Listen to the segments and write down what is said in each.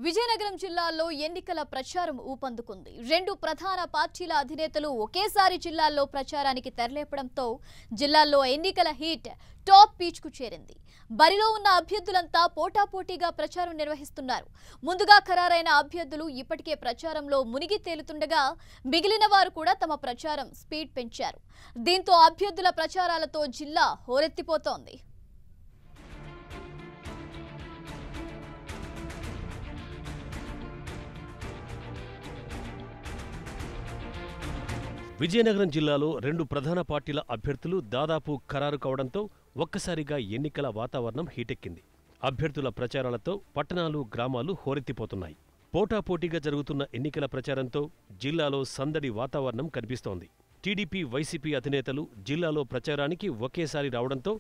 విజయనగరం జిల్లాలో ఎన్నికల ప్రచారం ఊపందుకుంది. రెండు ప్రధాన పార్టీల అధినేతలు ఒకేసారి జిల్లాల్లో ప్రచారానికి తెరలేపడంతో జిల్లాల్లో ఎన్నికల హీట్ టాప్ పీచ్కు చేరింది. బరిలో ఉన్న అభ్యర్థులంతా పోటాపోటీగా ప్రచారం నిర్వహిస్తున్నారు. ముందుగా ఖరారైన అభ్యర్థులు ఇప్పటికే ప్రచారంలో మునిగి తేలుతుండగా మిగిలిన వారు కూడా తమ ప్రచారం స్పీడ్ పెంచారు. దీంతో అభ్యర్థుల ప్రచారాలతో జిల్లా హోరెత్తిపోతోంది. విజయనగరం జిల్లాలో రెండు ప్రధాన పార్టీల అభ్యర్థులు దాదాపు ఖరారు కావడంతో ఒక్కసారిగా ఎన్నికల వాతావరణం హీటెక్కింది. అభ్యర్థుల ప్రచారాలతో పట్టణాలు, గ్రామాలు హోరెత్తిపోతున్నాయి. పోటాపోటీగా జరుగుతున్న ఎన్నికల ప్రచారంతో జిల్లాలో సందడి వాతావరణం కనిపిస్తోంది. టీడీపీ, వైసీపీ అధినేతలు జిల్లాలో ప్రచారానికి ఒకేసారి రావడంతో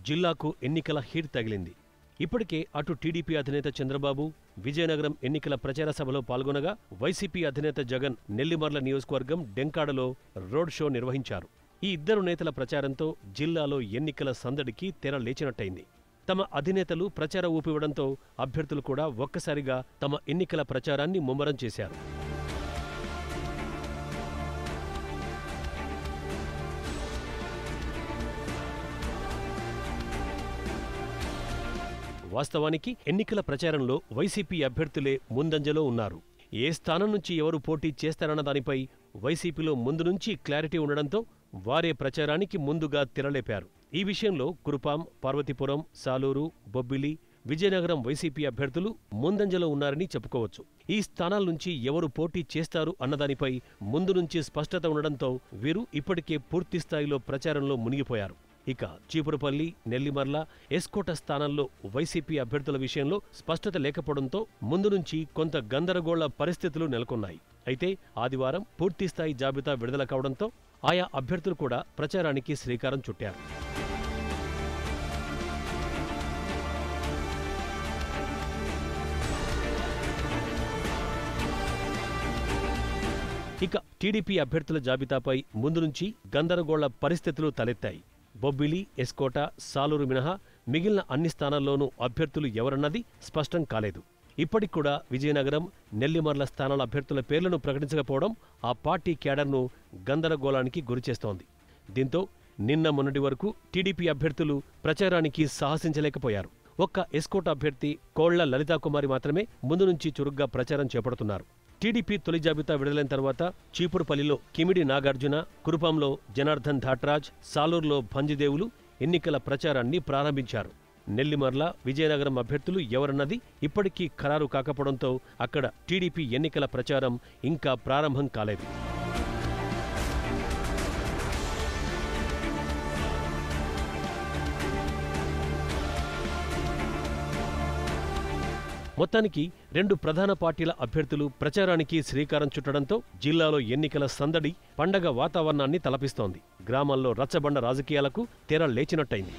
జిల్లాకు ఎన్నికల హీట్ తగిలింది. ఇప్పటికే అటు టీడీపీ అధినేత చంద్రబాబు విజయనగరం ఎన్నికల ప్రచార సభలో పాల్గొనగా, వైసీపీ అధినేత జగన్ నెల్లిమర్ల నియోజకవర్గం డెంకాడలో రోడ్ షో నిర్వహించారు. ఈ ఇద్దరు నేతల ప్రచారంతో జిల్లాలో ఎన్నికల సందడికి తెర లేచినట్టయింది. తమ అధినేతలు ప్రచార ఊపివ్వడంతో అభ్యర్థులు కూడా ఒక్కసారిగా తమ ఎన్నికల ప్రచారాన్ని ముమ్మరం చేశారు. వాస్తవానికి ఎన్నికల ప్రచారంలో వైసీపీ అభ్యర్థులే ముందంజలో ఉన్నారు. ఏ స్థానం నుంచి ఎవరు పోటీ చేస్తారన్న దానిపై వైసీపీలో ముందు నుంచి క్లారిటీ ఉండడంతో వారే ప్రచారానికి ముందుగా తెరలేపారు. ఈ విషయంలో కురుపాం, పార్వతీపురం, సాలూరు, బొబ్బిలి, విజయనగరం వైసీపీ అభ్యర్థులు ముందంజలో ఉన్నారని చెప్పుకోవచ్చు. ఈ స్థానాల నుంచి ఎవరు పోటీ చేస్తారు అన్నదానిపై ముందు నుంచి స్పష్టత ఉండడంతో వీరు ఇప్పటికే పూర్తిస్థాయిలో ప్రచారంలో మునిగిపోయారు. ఇక చీపురుపల్లి, నెల్లిమర్ల, ఎస్కోట స్థానాల్లో వైసీపీ అభ్యర్థుల విషయంలో స్పష్టత లేకపోవడంతో ముందు నుంచి కొంత గందరగోళ పరిస్థితులు నెలకొన్నాయి. అయితే ఆదివారం పూర్తిస్థాయి జాబితా విడుదల కావడంతో ఆయా అభ్యర్థులు కూడా ప్రచారానికి శ్రీకారం చుట్టారు. ఇక టీడీపీ అభ్యర్థుల జాబితాపై ముందు నుంచి గందరగోళ పరిస్థితులు తలెత్తాయి. బొబ్బిలి, ఎస్కోట, సాలూరు మినహా మిగిలిన అన్ని స్థానాల్లోనూ అభ్యర్థులు ఎవరన్నది స్పష్టం కాలేదు. ఇప్పటికూడా విజయనగరం, నెల్లిమర్ల స్థానాల అభ్యర్థుల పేర్లను ప్రకటించకపోవడం ఆ పార్టీ క్యాడర్ను గందరగోళానికి గురిచేస్తోంది. దీంతో నిన్న మొన్నటి వరకు టీడీపీ అభ్యర్థులు ప్రచారానికి సాహసించలేకపోయారు. ఒక్క ఎస్కోట అభ్యర్థి కోళ్ల లలితాకుమారి మాత్రమే ముందు నుంచి చురుగ్గా ప్రచారం చేపడుతున్నారు. టీడీపీ తొలి జాబితా విడుదలైన తర్వాత చీపురుపల్లిలో కిమిడి నాగార్జున, కురుపాంలో జనార్దన్ ధాట్రాజ్, సాలూరులో భంజిదేవులు ఎన్నికల ప్రచారాన్ని ప్రారంభించారు. నెల్లిమర్ల, విజయనగరం అభ్యర్థులు ఎవరన్నది ఇప్పటికీ ఖరారు కాకపోవడంతో అక్కడ టీడీపీ ఎన్నికల ప్రచారం ఇంకా ప్రారంభం కాలేదు. మొత్తానికి రెండు ప్రధాన పార్టీల అభ్యర్థులు ప్రచారానికి శ్రీకారం చుట్టడంతో జిల్లాలో ఎన్నికల సందడి పండగ వాతావరణాన్ని తలపిస్తోంది. గ్రామాల్లో రచ్చబండ రాజకీయాలకు తెర లేచినట్టయింది.